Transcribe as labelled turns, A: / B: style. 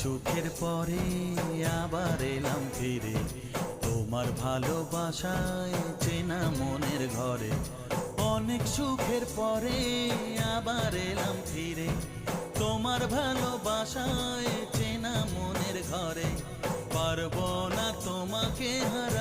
A: সুখের পরে আবার এলাম ফিরে তোমার ভালোবাসায় চেনা মনের ঘরে। অনেক সুখের পরে আবার এলাম ফিরে তোমার ভালোবাসায় চেনা মনের ঘরে। পারবো না তোমাকে হারা